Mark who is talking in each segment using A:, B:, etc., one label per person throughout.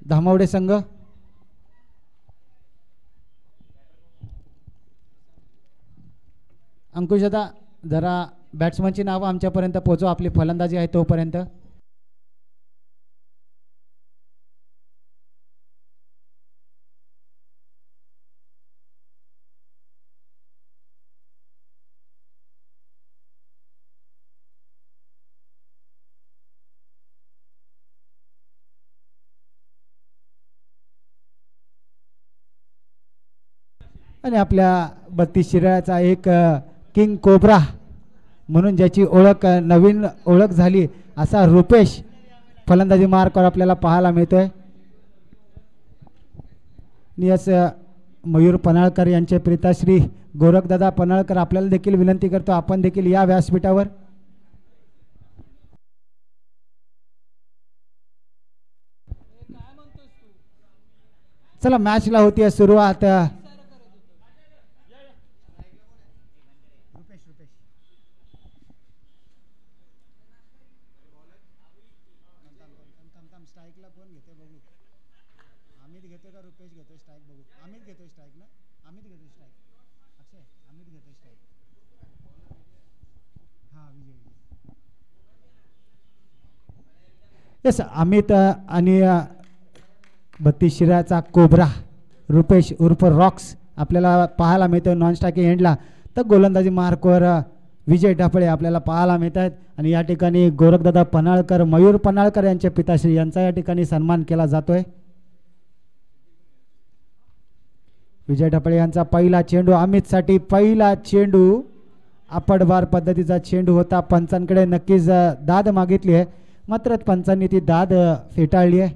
A: धामावडे संघ. अंकुशदा जरा बॅट्समनची नावं आमच्यापर्यंत पोहोचवा, आपली फलंदाजी आहे तोपर्यंत. आणि आपल्या 32 शिराळ्याचा एक किंग कोब्रा म्हणून ज्याची ओळख नवीन ओळख झाली असा रुपेश फलंदाजी मार्कवर आपल्याला पाहायला मिळतोय. नियस मयूर पन्हाळकर यांचे प्रिताश्री गोरखदादा पन्हाळकर आपल्याला देखील विनंती करतो, आपण देखील या व्यासपीठावर. चला मॅचला होती सुरुवात. यस, अमित आणि 32 शिराचा कोब्रा रुपेश उर्फ रॉक्स आपल्याला पाहायला मिळतो नॉन स्ट्रायकिंग एंडला. तर गोलंदाजी मार्कवर विजय ढापळे आपल्याला पाहायला मिळत आहेत. आणि या ठिकाणी गोरखदादा पन्हाळकर मयूर पन्हाळकर यांचे पिताश्री यांचा या ठिकाणी सन्मान केला जातोय. विजय ढापळे यांचा पहिला चेंडू अमितसाठी, पहिला चेंडू आपटबार पद्धतीचा चेंडू होता. पंचांकडे नक्कीच दाद मागितली आहे, मात्र पंचांनी ती दाद फेटाळली आहे.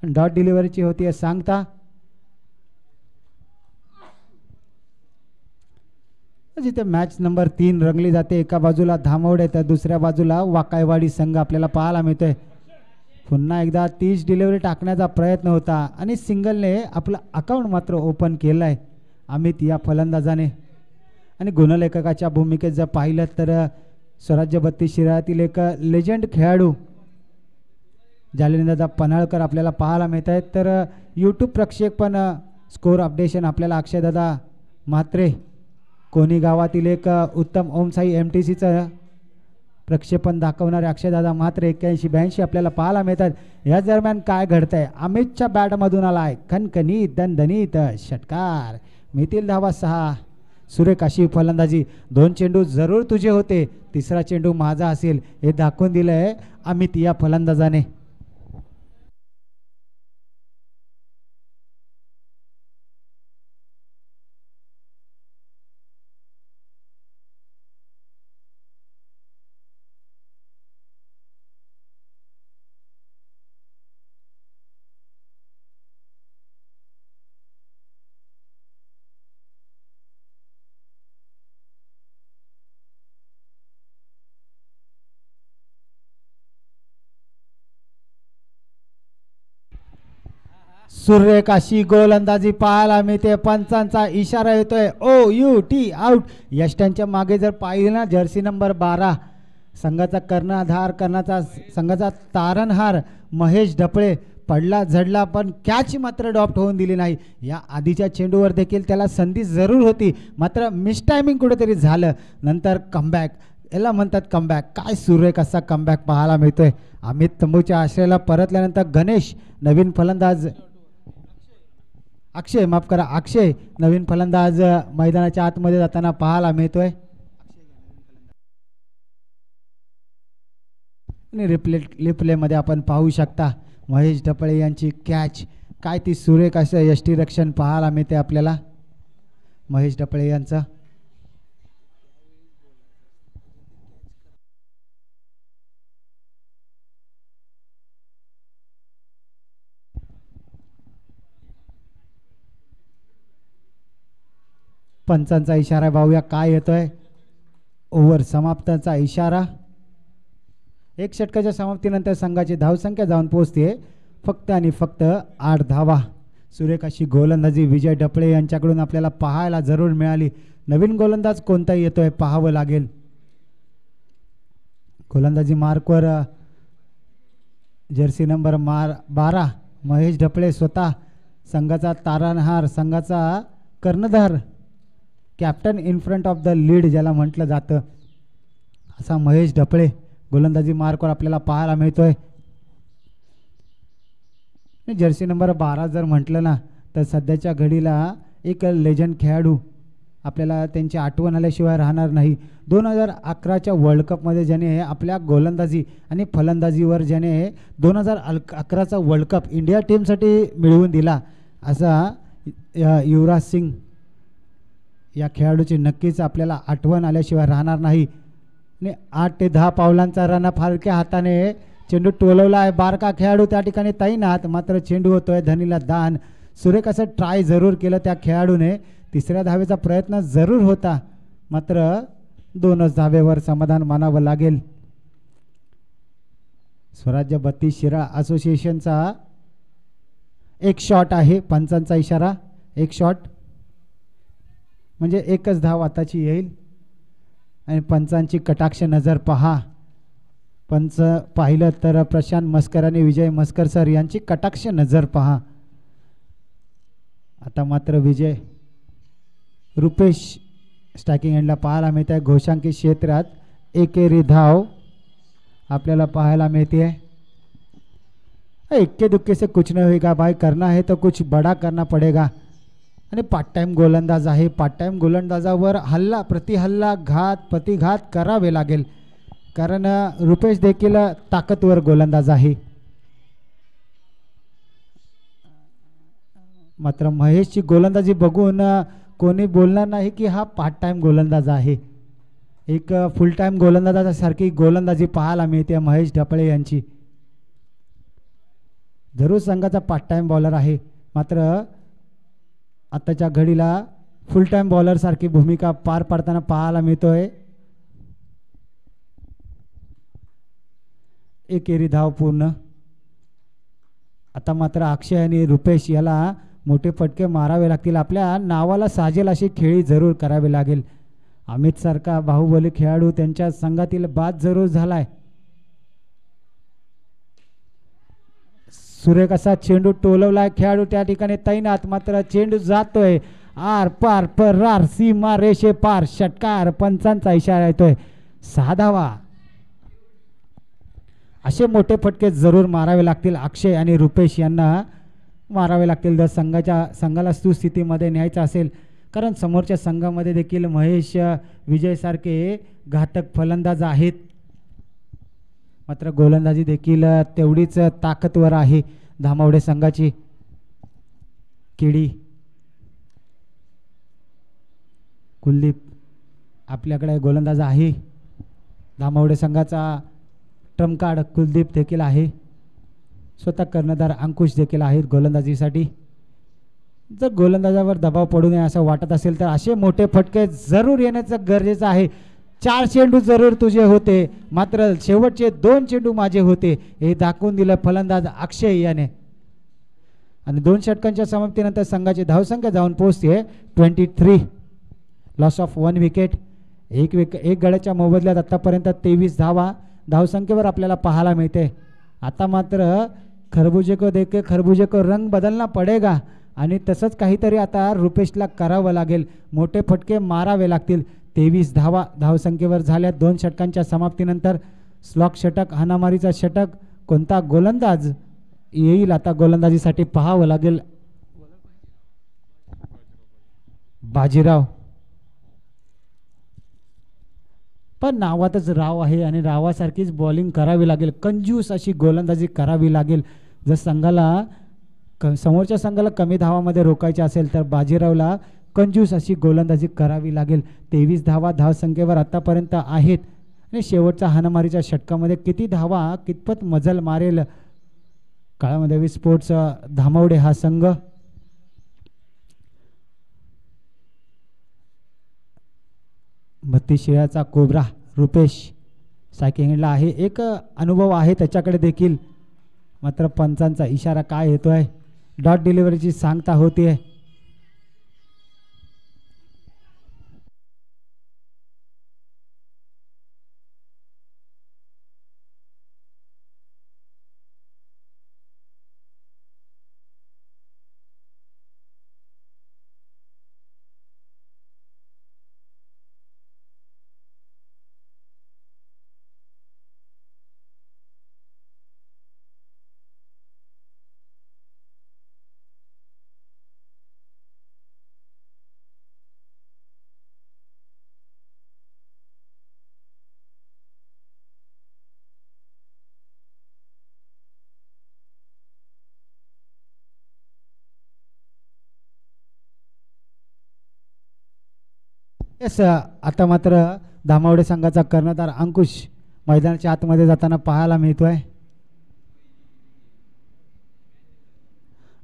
A: डॉट डिलिव्हरीची होती सांगता. जिथे मॅच नंबर 3 रंगली जाते, एका बाजूला धामवडे तर दुसऱ्या बाजूला वाकायवाडी संघ आपल्याला पाहायला मिळतोय. पुन्हा एकदा 30 डिलिव्हरी टाकण्याचा प्रयत्न होता आणि सिंगलने आपलं अकाउंट मात्र ओपन केलं आहे अमित या फलंदाजाने. आणि गुणलेखकाच्या भूमिकेत जर पाहिलं तर स्वराज्य 32 शिराळ्यातील एक लेजंड खेळाडू जालिंदरदा पन्हाळकर आपल्याला पाहायला मिळत आहेत. तर यूट्यूब प्रक्षेपण स्कोर अपडेशन आपल्याला अक्षयदादा म्हात्रे कोणी गावातील एक उत्तम ओमसाई MTCचं प्रक्षेपण दाखवणारे अक्षयदादा म्हात्रे 81-82 आपल्याला पाहायला मिळतात. या दरम्यान काय घडतंय, अमितच्या बॅटमधून आलाय खनखनीत दणदणीत षटकार, मिळतील धावा 6. सुरेख अशी फलंदाजी, 2 चेंडू जरूर तुझे होते, तिसरा चेंडू माझा असेल हे दाखवून दिलंय अमित या फलंदाजाने. सुरेख अशी गोलंदाजी पाहायला मिळते. पंचांचा इशारा येतोय OUT आउट. यष्ट्यांच्या मागे जर पाहिलं ना, जर्सी नंबर 12 संघाचा कर्णधार करण्याचा संघाचा तारणहार महेश ढपळे पडला झडला, पण कॅच मात्र ड्रॉप होऊन दिली नाही. या आधीच्या चेंडूवर देखील त्याला संधी जरूर होती, मात्र मिसटायमिंग कुठेतरी झालं. नंतर कमबॅक, याला म्हणतात कमबॅक. काय सुरेख असा कमबॅक पाहायला मिळतोय. अमित तंबूच्या आश्रयाला परतल्यानंतर गणेश नवीन फलंदाज अक्षय माफ करा अक्षय नवीन फलंदाज मैदानाच्या आतमध्ये जाताना पाहायला मिळतोय. आणि रिप्ले मध्ये आपण पाहू शकता महेश ढपळे यांची कॅच, काय ती सुरेख असं यष्टीरक्षण पाहायला मिळते आपल्याला महेश ढपळे यांचं. पंचांचा इशारा पाहूया काय येतोय. ओव्हर समाप्तीचा इशारा. एक षटकाच्या समाप्तीनंतर संघाची धावसंख्या जाऊन पोहोचते फक्त आणि फक्त 8 धावा. सुरेख अशी गोलंदाजी विजय ढपळे यांच्याकडून आपल्याला पाहायला जरूर मिळाली. नवीन गोलंदाज कोणता येतोय पाहावं लागेल. गोलंदाजी मार्कवर जर्सी नंबर 12 महेश ढपळे स्वतः संघाचा तारणहार, संघाचा कर्णधार, captain in front of the lead ज्याला म्हटलं जातं, असा महेश ढपळे गोलंदाजी मार्कवर आपल्याला पाहायला मिळतोय. जर्सी नंबर 12 जर म्हटलं ना तर सध्याच्या घडीला एक लेजंड खेळाडू आपल्याला त्यांची आठवण आल्याशिवाय राहणार नाही. 2011च्या वर्ल्ड कपमध्ये ज्याने आपल्या गोलंदाजी आणि फलंदाजीवर ज्याने 2011चा वर्ल्ड कप इंडिया टीमसाठी मिळवून दिला असा युवराज सिंग या खेळाडूची नक्कीच आपल्याला आठवण आल्याशिवाय राहणार नाही. आणि 8 ते 10 पावलांचा रन फारक्या हाताने चेंडू टोलवला आहे. बारका खेळाडू त्या ठिकाणी तैनात, मात्र चेंडू होतोय धनीला दान. सुरेख असं ट्राय जरूर केलं त्या खेळाडूने, तिसऱ्या धावेचा प्रयत्न जरूर होता, मात्र 2च धावेवर समाधान मानावं लागेल. स्वराज्य 32 शिराळा असोसिएशनचा एक शॉट आहे, पंचांचा इशारा, एक शॉट म्हणजे एकच धाव आताची येईल. आणि पंचांची कटाक्ष नजर पहा. पंच पाहिलं तर प्रशांत मस्कर आणि विजय मस्कर सर यांची कटाक्ष नजर पहा. आता मात्र विजय रुपेश स्ट्रायकिंग एंडला पाहायला मिळत आहे. घोषांकित क्षेत्रात एकेरी धाव आपल्याला पाहायला मिळते. इक्के दुक्के से कुछ नहीं होगा भाई, करना है तो कुछ बड़ा करना पड़ेगा. आणि पार्ट टाइम गोलंदाज आहे, पार्ट टाइम गोलंदाजावर हल्ला प्रतिहल्ला घात प्रतिघात करावे लागेल, कारण रुपेश देखील ताकदवर गोलंदाज आहे. मात्र महेशची गोलंदाजी बघून कोणी बोलणार नाही की हा पार्ट टाइम गोलंदाज आहे. एक फुल टाइम गोलंदाजासारखी गोलंदाजी पाहायला मिळते महेश ढपळे यांची. जरूर संघाचा पार्ट टाइम बॉलर आहे, मात्र आताच्या घडीला फुल टाइम बॉलर सारखी भूमिका पार पाडताना पाहायला मिळतोय. एकेरी धाव पूर्ण. आता मात्र अक्षय आणि रुपेश याला मोठे फटके मारावे लागतील, आपल्या नावाला साजेल अशी खेळी जरूर करावी लागेल. अमित सारखा बाहुबली खेळाडू त्यांच्या संघातील बाद जरूर झालाय. सुरेख असा चेंडू टोलवलाय, खेळाडू त्या ठिकाणी तैनात, मात्र चेंडू जातोय आर पार परार सीमा रेषे पार. षटकार, पंचांचा इशारा येतोय. 6 धावा. असे मोठे फटके जरूर मारावे लागतील, अक्षय आणि रुपेश यांना मारावे लागतील जर संघाला सुस्थितीमध्ये न्यायचं असेल, कारण समोरच्या संघामध्ये देखील महेश विजय सारखे घातक फलंदाज आहेत, मात्र गोलंदाजी देखील तेवढीच ताकदवर आहे धामावडे संघाची. केडी कुलदीप आपल्याकडे गोलंदाज आहे. धामावडे संघाचा ट्रम्प कार्ड कुलदीप देखील आहे. स्वतः कर्णधार अंकुश देखील आहेत गोलंदाजीसाठी. जर गोलंदाजावर दबाव पडू नये असं वाटत असेल तर असे मोठे फटके जरूर येण्याचं गरजेचं आहे. 4 चेंडू जरूर तुझे होते, मात्र शेवटचे 2 चेंडू माझे होते हे दाखवून दिलं फलंदाज अक्षय याने. आणि 2 षटकांच्या समाप्तीनंतर संघाची धावसंख्या जाऊन पोहोचते 23. Loss of 1 wicket. एक गड्याच्या मोबदल्यात आतापर्यंत 23 धावा धावसंख्येवर आपल्याला पाहायला मिळते. आता मात्र खरबुजे को रंग बदलना पडेगा, आणि तसंच काहीतरी आता रुपेशला करावं लागेल. मोठे फटके मारावे लागतील. 23 धावा धावसंख्येवर झाल्या 2 षटकांच्या समाप्तीनंतर. स्लॉक षटक, हाणामारीचा षटक, कोणता गोलंदाज येईल आता गोलंदाजीसाठी पाहावं लागेल. बाजीराव, पण नावातच राव आहे आणि रावासारखीच बॉलिंग करावी लागेल, कंजूस अशी गोलंदाजी करावी लागेल. जर समोरच्या संघाला कमी धावामध्ये रोखायचे असेल तर बाजीरावला कंजूस अशी गोलंदाजी करावी लागेल. 23 धावा धावसंख्येवर आतापर्यंत आहेत, आणि शेवटच्या हाणामारीच्या षटकामध्ये किती धावा कितपत मजल मारेल काळामध्ये स्पोर्ट्स धामावडे हा संघ. बत्तीस शिळ्याचा कोब्रा रुपेश सायकिंगला आहे, एक अनुभव आहे त्याच्याकडे देखील, मात्र पंचांचा इशारा काय येतोय, डॉट डिलिव्हरीची सांगता होतीये. येस, आता मात्र धामावडे संघाचा कर्णधार अंकुश मैदानाच्या आतमध्ये जाताना पाहायला मिळतोय.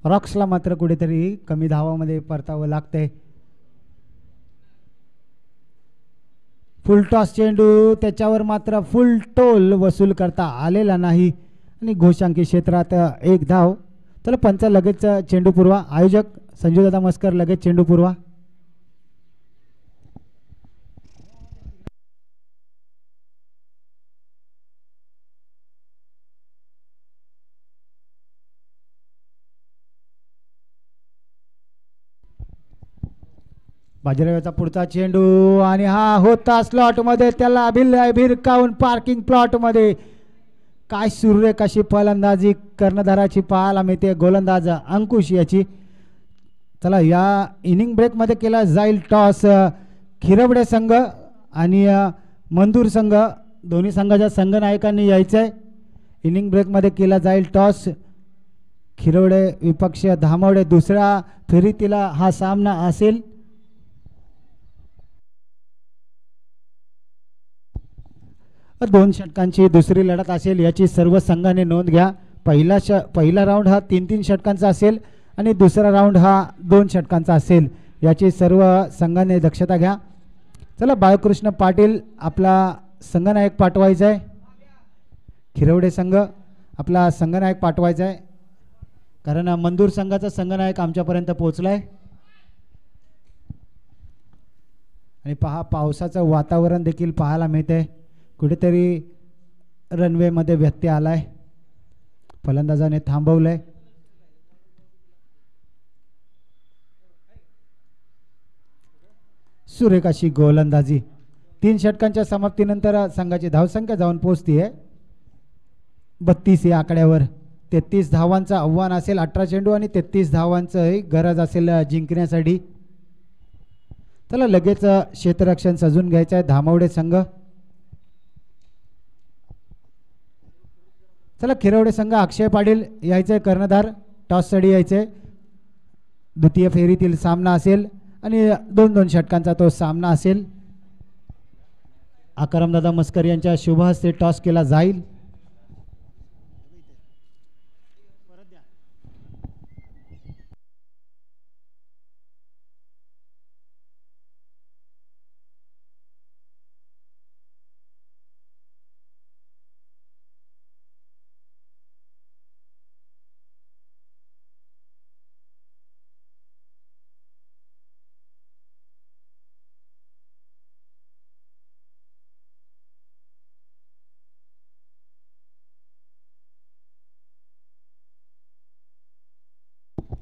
A: रॉक्सला मात्र कुठेतरी कमी धावामध्ये परतावं लागतंय. फुल टॉस चेंडू, त्याच्यावर मात्र फुल टोल वसूल करता आलेला नाही आणि घोषांकी क्षेत्रात एक धाव. चला पंच लगेच चेंडू पुरवा. आयोजक संजू दादा मस्कर लगेच चेंडू पुरवा. बाजीरावाचा पुढचा चेंडू आणि हा होता स्लॉट मध्ये, त्याला भिरकावून पार्किंग प्लॉट मध्ये. काय सूर्य कशी फलंदाजी कर्णधाराची पाहायला मिळते गोलंदाज अंकुश याची. चला या इनिंग ब्रेक मध्ये केला जाईल टॉस. खिरवडे संघ आणि मंदूर संघ दोन्ही संघाच्या संघनायकांनी यायचंय. इनिंग ब्रेक मध्ये केला जाईल टॉस. खिरवडे विपक्ष धामावडे दुसऱ्या फेरीतीला हा सामना असेल. दोन षटकांची दुसरी लढत असेल याची सर्व संघाने नोंद घ्या. पहिला राऊंड हा 3-3 षटकांचा असेल आणि दुसरा राऊंड हा 2 षटकांचा असेल याची सर्व संघाने दक्षता घ्या. चला बाळकृष्ण पाटील आपला संघनायक पाठवायचा आहे. खिरवडे संघ आपला संघनायक पाठवायचा आहे कारण मंदूर संघाचा संघनायक आमच्यापर्यंत पोहोचलाय. आणि पहा पावसाचं वातावरण देखील पाहायला मिळते. कुठेतरी रनवेमध्ये व्यत्यय आलाय. फलंदाजाने थांबवलंय. सुरेख अशी गोलंदाजी. 3 षटकांच्या समाप्तीनंतर संघाची धावसंख्या जाऊन पोहोचतीये 32 या आकड्यावर. 33 धावांचं आव्हान असेल 18 चेंडू आणि 33 धावांचं गरज असेल जिंकण्यासाठी. चला लगेच क्षेत्ररक्षण सजून घ्यायचं आहे धामावडे संघ. चला खिरवडे संघ अक्षय पाटील यायचे कर्णधार. टॉससाठी यायचे. द्वितीय फेरीतील सामना असेल आणि 2-2 षटकांचा तो सामना असेल. आकारामदादा मस्कर यांच्या शुभ हस्ते टॉस केला जाईल.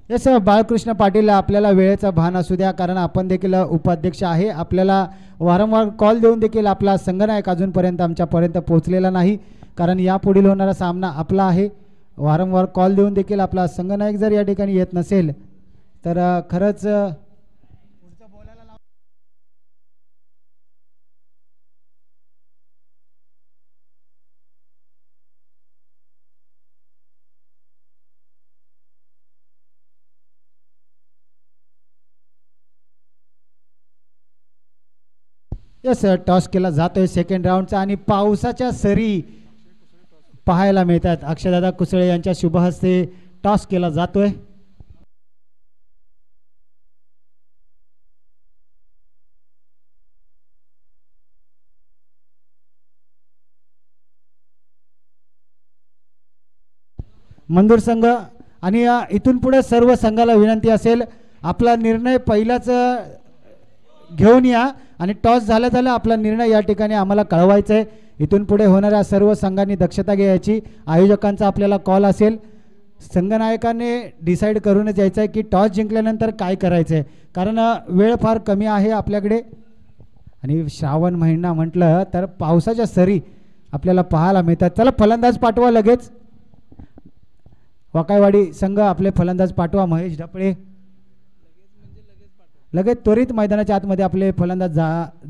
A: येस, बाळकृष्ण पाटील आपल्याला वेळेचा भान असू द्या कारण आपण देखील उपाध्यक्ष आहे. आपल्याला वारंवार कॉल देऊन देखील आपला संघनायक अजूनपर्यंत आमच्यापर्यंत पोहोचलेला नाही कारण यापुढील होणारा सामना आपला आहे. वारंवार कॉल देऊन देखील आपला संघनायक जर या ठिकाणी येत नसेल तर खरंच येस टॉस केला जातोय सेकंड राऊंडचा आणि पावसाच्या सरी पाहायला मिळतात. अक्षयदादा कुसळे यांच्या शुभ हस्ते टॉस केला जातोय. मंदूर संघ आणि इथून पुढे सर्व संघाला विनंती असेल आपला निर्णय पहिलाच घेऊन या आणि टॉस झाल्या आपला निर्णय या ठिकाणी आम्हाला कळवायचा आहे. इथून पुढे होणाऱ्या सर्व संघांनी दक्षता घ्यायची. आयोजकांचा आपल्याला कॉल असेल. संघनायकाने डिसाईड करूनच यायचं आहे की टॉस जिंकल्यानंतर काय करायचं आहे कारण वेळ फार कमी आहे आपल्याकडे आणि श्रावण महिना म्हटलं तर पावसाच्या सरी आपल्याला पाहायला मिळतात. चला फलंदाज पाठवा लगेच. वाकायवाडी संघ आपले फलंदाज पाठवा. महेश ढपळे लगेच त्वरित मैदानाच्या आतमध्ये आपले फलंदाज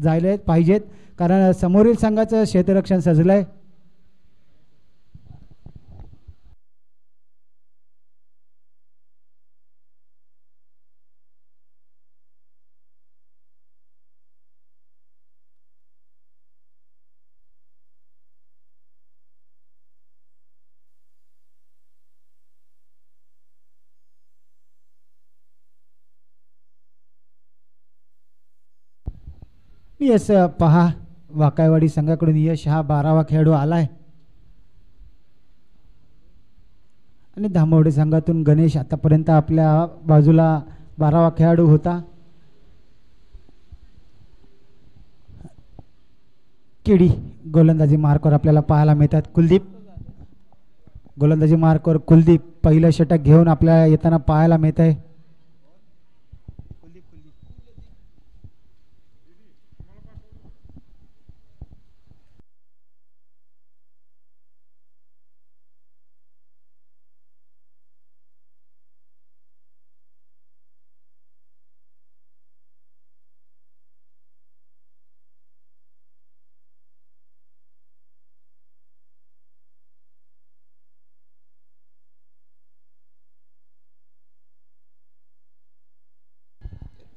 A: जायला पाहिजेत कारण समोरील संघाचं क्षेत्ररक्षण सजलंय. यस, पहा वाकायवाडी संघाकडून यश हा 12वा खेळाडू आलाय आणि धामवडे संघातून गणेश आतापर्यंत आपल्या बाजूला 12वा खेळाडू होता. केडी गोलंदाजी मार्कवर आपल्याला पाहायला मिळतात. कुलदीप गोलंदाजी मार्कवर कुलदीप पहिलं षटक घेऊन आपल्याला येताना पाहायला मिळत आहे.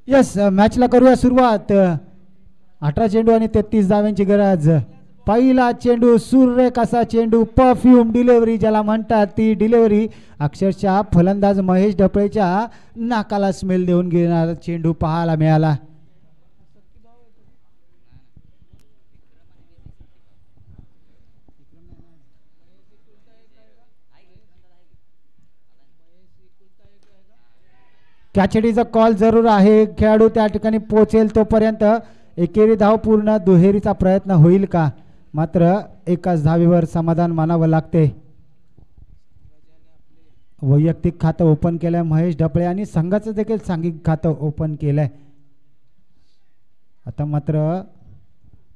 A: यस, मॅचला करूया सुरुवात. 18 चेंडू आणि 33 धावांची गरज. पहिला चेंडू सुरेख असा चेंडू, परफ्यूम डिलिव्हरी ज्याला म्हणतात, ती डिलिव्हरी अक्षरशः फलंदाज महेश ढपळेच्या नाकाला स्मेल देऊन घेणारा चेंडू पाहायला मिळाला. कॅचडीचा कॉल जरूर आहे. खेळाडू त्या ठिकाणी पोहोचेल तोपर्यंत एकेरी धाव पूर्ण, दुहेरीचा प्रयत्न होईल का? मात्र एकाच धावेवर समाधान मानावं लागते. वैयक्तिक खातं ओपन केलंय महेश ढपळे आणि संघाचं देखील सांघिक खातं ओपन केलंय. आता मात्र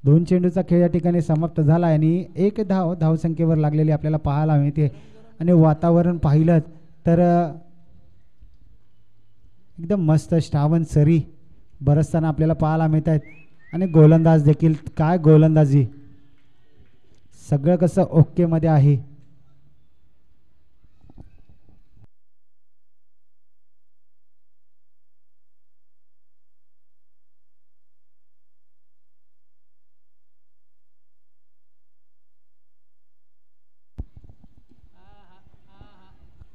A: 2 चेंडूचा खेळ या ठिकाणी समाप्त झाला आणि एक धावसंख्येवर लागलेली आपल्याला पाहायला मिळते. आणि वातावरण पाहिलं तर एकदम मस्त श्रावण सरी बरसताना आपल्याला पाहायला मिळत आहेत. आणि गोलंदाज देखील काय गोलंदाजी, सगळं कसं ओके मध्ये आहे.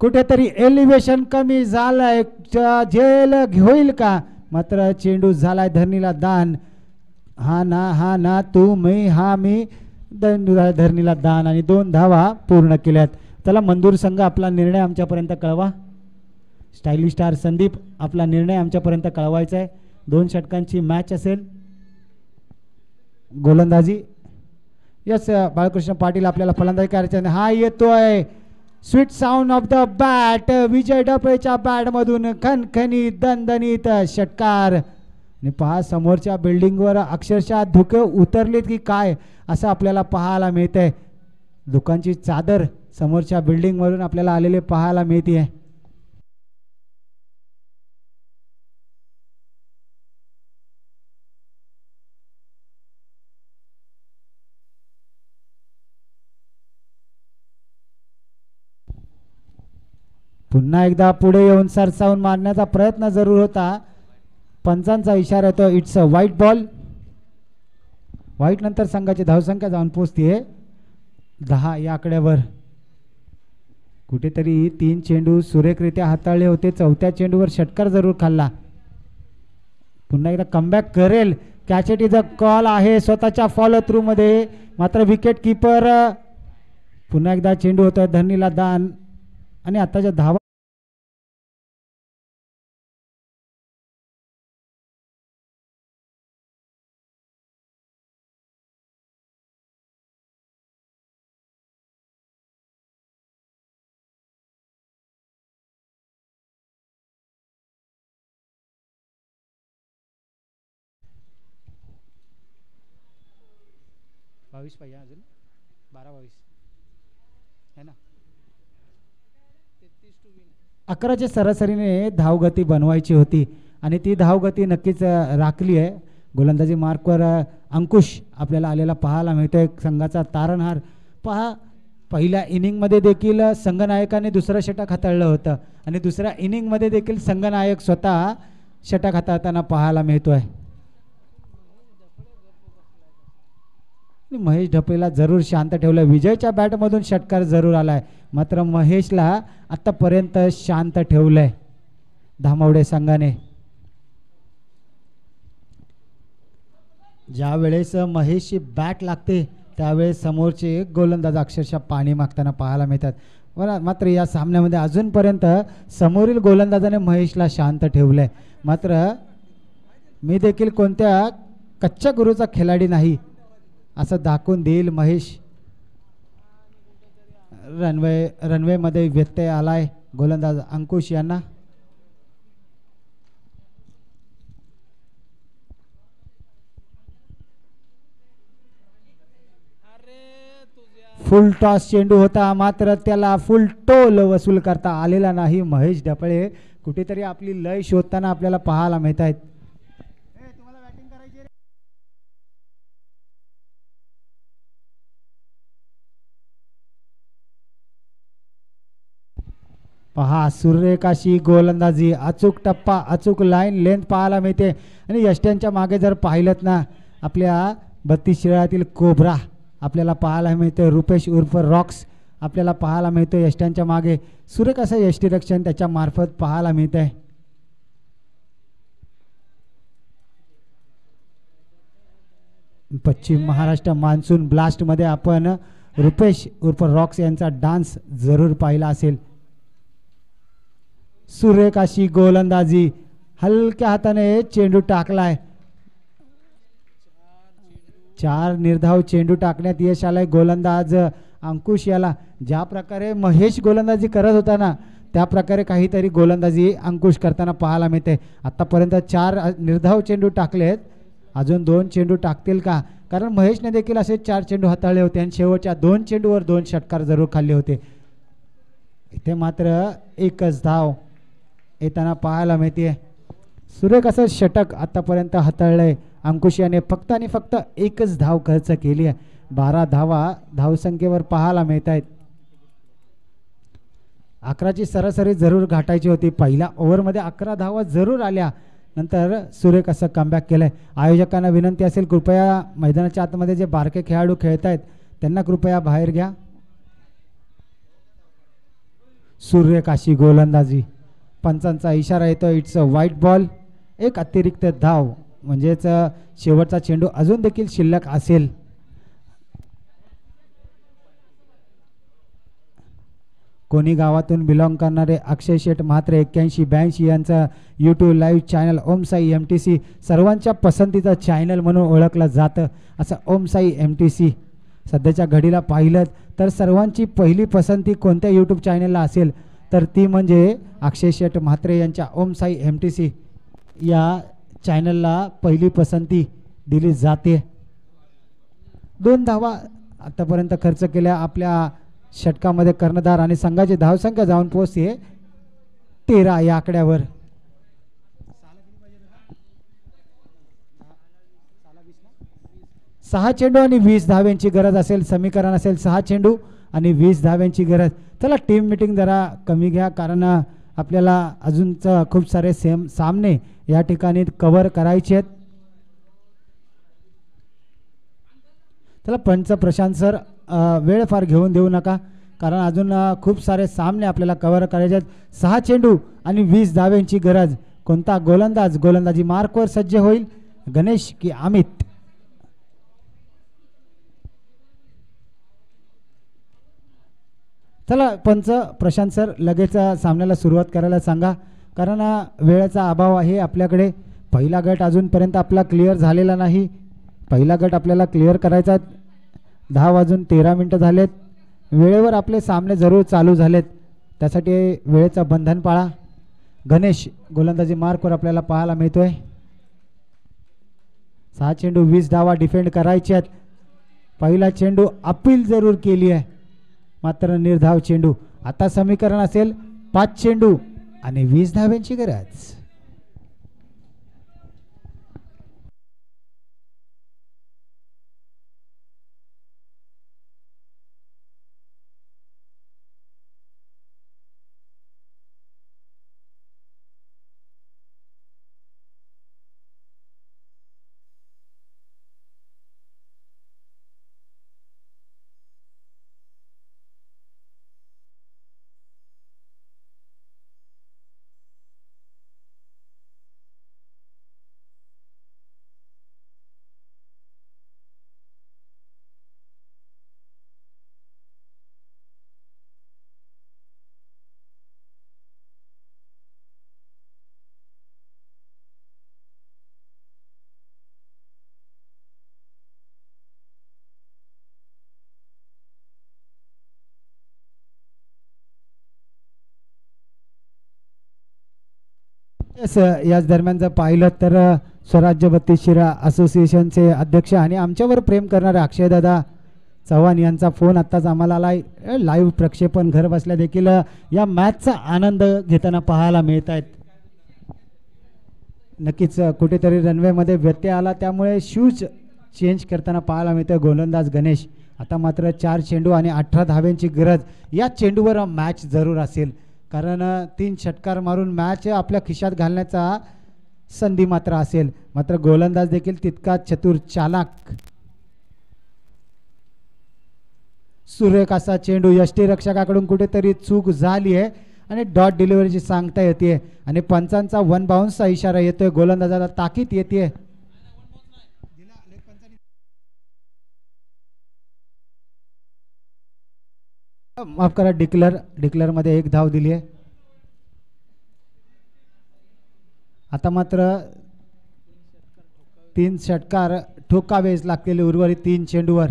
A: कुठेतरी एलिव्हेशन कमी झालंय, झेल होईल का? मात्र चेंडू झालाय धरणीला दान. हा ना तू मी हा मी, धरणीला दान आणि 2 धावा पूर्ण केल्यात. चला मंजूर संघ आपला निर्णय आमच्यापर्यंत कळवा. स्टायलिश स्टार संदीप आपला निर्णय आमच्यापर्यंत कळवायचा आहे. 2 षटकांची मॅच असेल. गोलंदाजी यस, बाळकृष्ण पाटील आपल्याला फलंदाजी करायची. हा येतोय sweet sound of the bat, Vijay ढपळेच्या बॅट मधून खणखणीत दणदणीत षटकार. आणि पहा समोरच्या बिल्डिंगवर अक्षरशः धुके उतरलीत की काय असं आपल्याला पाहायला मिळतंय. धुकांची चादर समोरच्या बिल्डिंग वरून आपल्याला आलेले पाहायला मिळते. पुन्हा एकदा पुढे येऊन सरसावून मारण्याचा प्रयत्न जरूर होता. पंचांचा इशारा येतो, it's a white ball. White नंतर संघाची धावसंख्या जाऊन पोहोचते 10 या आकड्यावर. कुठेतरी 3 चेंडू सुरेखरित्या हाताळले होते. 4थ्या चेंडूवर षटकार जरूर खाल्ला. पुन्हा एकदा कमबॅक करेल. कॅचेटीचा कॉल आहे स्वतःच्या फॉलो थ्रू मध्ये. मात्र विकेट किपर पुन्हा एकदा चेंडू होतोय धरणीला दान आणि आताच्या धावा बावीस पाहिजे अजून 12-22 है ना. 11च्या सरासरीने धावगती बनवायची होती आणि ती धावगती नक्कीच राखली आहे. गोलंदाजी मार्कवर अंकुश आपल्याला आलेला पाहायला मिळतोय. संघाचा तारणहार पहा. पहिल्या इनिंगमध्ये देखील संघनायकाने दुसरं षटक हाताळलं होतं आणि दुसऱ्या इनिंगमध्ये देखील संघनायक स्वतः षटक हाताळताना पाहायला मिळतोय. महेश ढपळेला जरूर शांत ठेवलं. विजयच्या बॅटमधून षटकार जरूर आलाय मात्र महेशला आतापर्यंत शांत ठेवलंय धामवडे संघाने. ज्या वेळेस महेशची बॅट लागते त्यावेळेस समोरचे गोलंदाज अक्षरशः पाणी मागताना पाहायला मिळतात. बरं, मात्र या सामन्यामध्ये अजूनपर्यंत समोरील गोलंदाजाने महेशला शांत ठेवलं आहे. मात्र मी देखील कोणत्या कच्च्या गुरूचा खिलाडी नाही असं दाखवून देईल महेश. रनवेमध्ये व्यत्यय आलाय गोलंदाज अंकुश यांना. फुल टॉस चेंडू होता मात्र त्याला फुल टोल वसूल करता आलेला नाही. महेश ढपळे कुठेतरी आपली लय शोधताना आपल्याला पाहायला मिळत आहेत. पहा सूर्यकाशी गोलंदाजी, अचूक टप्पा, अचूक लाईन लेंथ पाहायला मिळते. आणि यष्ट्यांच्या मागे जर पाहिलं ना आपल्या 32 शिराळ्यातील कोब्रा आपल्याला पाहायला मिळतं. रुपेश उर्फ रॉक्स आपल्याला पाहायला मिळतं यष्ट्यांच्या मागे. सुरेख असं यष्टीरक्षण त्याच्या मार्फत पाहायला मिळत आहे. पश्चिम महाराष्ट्र मान्सून ब्लास्टमध्ये आपण रुपेश उर्फ रॉक्स यांचा डान्स जरूर पाहिला असेल. सूर्यकाशी गोलंदाजी, हलक्या हाताने चेंडू टाकलाय. 4 निर्धाव चेंडू टाकण्यात यश आलंय गोलंदाज अंकुश याला. ज्या प्रकारे महेश गोलंदाजी करत होता ना त्या प्रकारे काहीतरी गोलंदाजी अंकुश करताना पाहायला मिळते. आतापर्यंत 4 निर्धाव चेंडू टाकलेत, अजून 2 चेंडू टाकतील का? कारण महेशने देखील असे 4 चेंडू हाताळले होते आणि शेवटच्या 2 चेंडूवर 2 षटकार जरूर खाल्ले होते. इथे मात्र एकच धाव येताना पाहायला मिळते. सुरेख असं षटक आतापर्यंत हाताळलंय अंकुश याने. फक्त आणि फक्त एकच धाव खर्च केली आहे. 12 धावा धावसंख्येवर पाहायला मिळत आहेत. 11ची सरासरी जरूर गाठायची होती. पहिल्या ओव्हरमध्ये 11 धावा जरूर आल्या. नंतर सुरेख असं कमबॅक केलंय. आयोजकांना विनंती असेल कृपया मैदानाच्या आतमध्ये जे बारके खेळाडू खेळत आहेत त्यांना कृपया बाहेर घ्या. सूर्यकाशी गोलंदाजी, पंचांचा इशारा येतो. It's a white ball. एक अतिरिक्त धाव म्हणजेच शेवटचा चेंडू अजून देखील शिल्लक असेल. कोणी गावातून बिलॉंग करणारे अक्षय शेठ म्हात्रे 8182 यांचं यूट्यूब लाईव्ह चॅनल ओम साई MTC सर्वांच्या पसंतीचं चॅनल म्हणून ओळखलं जातं. असं ओम साई MTC सध्याच्या घडीला पाहिलं तर सर्वांची पहिली पसंती कोणत्या यूट्यूब चॅनलला असेल तर ती म्हणजे अक्षय शेठ म्हात्रे यांच्या ओम साई MTC या चॅनलला पहिली पसंती दिली जाते. 2 धावा आतापर्यंत खर्च केल्या आपल्या षटकामध्ये कर्णधार आणि संघाची धावसंख्या जाऊन पोहोचते 13 या आकड्यावर. 6 चेंडू आणि 20 धाव्यांची गरज असेल. समीकरण असेल 6 चेंडू आणि 20 धाव्यांची गरज. चला टीम मीटिंग जरा कमी घ्या कारण आपल्याला अजूनच खूप सारे सामने या ठिकाणी कव्हर करायचे आहेत. चला पंच प्रशांत सर वेळ फार घेऊन देऊ नका कारण अजून खूप सारे सामने आपल्याला कव्हर करायचे आहेत. 6 चेंडू आणि 20 धाव्यांची गरज. कोणता गोलंदाज गोलंदाजी मार्कवर सज्ज होईल, गणेश की अमित? चला पंच प्रशांत सर लगेच सामन्याला सुरुवात करायला सांगा कारण वेळेचा अभाव आहे आपल्याकडे. पहिला गट अजूनपर्यंत आपला क्लिअर झालेला नाही. पहिला गट आपल्याला क्लिअर करायचा. 10:13 झालेत. वेळेवर आपले सामने जरूर चालू झालेत त्यासाठी वेळेचं बंधन पाळा. गणेश गोलंदाजी मार्कवर आपल्याला पाहायला मिळतोय. 6 चेंडू 20 धावा डिफेंड करायचे आहेत. पहिला चेंडू अपील जरूर केली आहे मात्र निर्धाव चेंडू. आता समीकरण असेल 5 चेंडू आणि 20 धाव्यांची गरज. याच दरम्यान जर पाहिलं तर स्वराज्य बत्तीस शिरा असोसिएशनचे अध्यक्ष आणि आमच्यावर प्रेम करणारे अक्षयदादा चव्हाण यांचा फोन आत्ताच आम्हाला आला. लाईव्ह प्रक्षेपण घर बसल्या देखील या मॅचचा आनंद घेताना पाहायला मिळत आहेत. नक्कीच कुठेतरी रनवेमध्ये व्यत्यय आला त्यामुळे शूज चेंज करताना पाहायला मिळतं गोलंदाज गणेश. आता मात्र 4 चेंडू आणि 18 धाव्यांची गरज. या चेंडूवर मॅच जरूर असेल कारण 3 षटकार मारून मॅच आपल्या खिशात घालण्याचा संधी मात्र असेल. मात्र गोलंदाज देखील तितकाच चतुर चालाक. सुरेख असा चेंडू यष्टीरक्षकाकडून कुठेतरी चूक झाली आहे आणि डॉट डिलिव्हरीची सांगता येते आणि पंचांचा 1 बाउन्सचा इशारा येतोय. गोलंदाजाला ताकीद येते. माफ करा, डिक्लेअर मध्ये 1 धाव दिली आहे. आता मात्र 3 षटकार ठोकावेच लागलेले उर्वरित 3 चेंडूवर.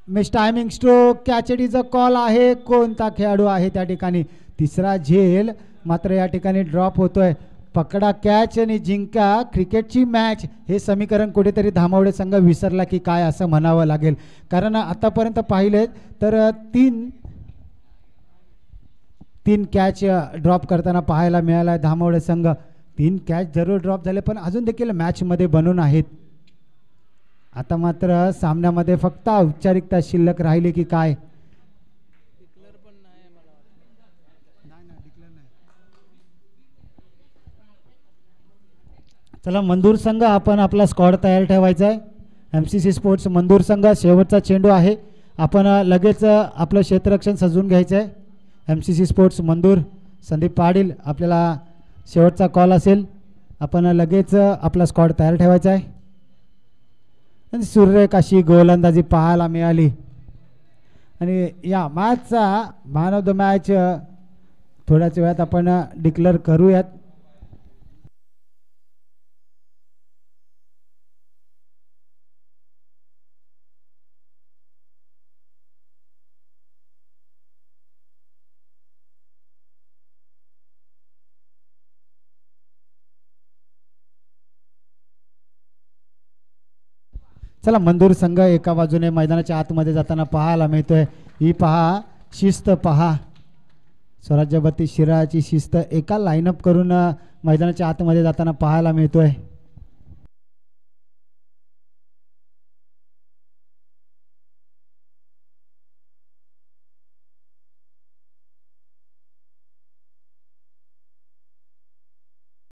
A: मिस टायमिंग स्ट्रोक कॅचडीचा कॉल आहे. कोणता खेळाडू आहे त्या ठिकाणी? तिसरा झेल मात्र या ठिकाणी ड्रॉप होतोय. पकडा कॅच आणि जिंका क्रिकेटची मॅच हे समीकरण कुठेतरी धामावडे संघ विसरला की काय असं म्हणावं लागेल. कारण आतापर्यंत पाहिले तर 3 कॅच ड्रॉप करताना पाहायला मिळाला धामावडे संघ. 3 कॅच जरूर ड्रॉप झाले पण अजून देखील मॅचमध्ये बनून आहेत. आता मात्र सामन्यामध्ये फक्त औपचारिकता शिल्लक राहिली की काय? चला मंदूर संघ आपण आपला स्क्वॉड तयार ठेवायचा आहे. MCC स्पोर्ट्स मंदूर संघ शेवटचा चेंडू आहे. आपण लगेच आपलं क्षेत्ररक्षण सजवून घ्यायचं आहे. MCC स्पोर्ट्स मंदूर संदीप पाटील आपल्याला शेवटचा कॉल असेल. आपण लगेच आपला स्क्वॉड तयार ठेवायचा आहे. आणि सुरेख अशी गोलंदाजी पाहायला मिळाली आणि या मॅचचा मॅन ऑफ द मॅच थोड्याच वेळात आपण डिक्लेअर करूयात. चला मंदूर संघ एका बाजूने मैदानाच्या आतमध्ये जाताना पाहायला मिळतोय. ही पहा शिस्त पहा. स्वराज्य बत्तीस शिराची शिस्त एका लाईनअप करून मैदानाच्या आतमध्ये जाताना पाहायला मिळतोय.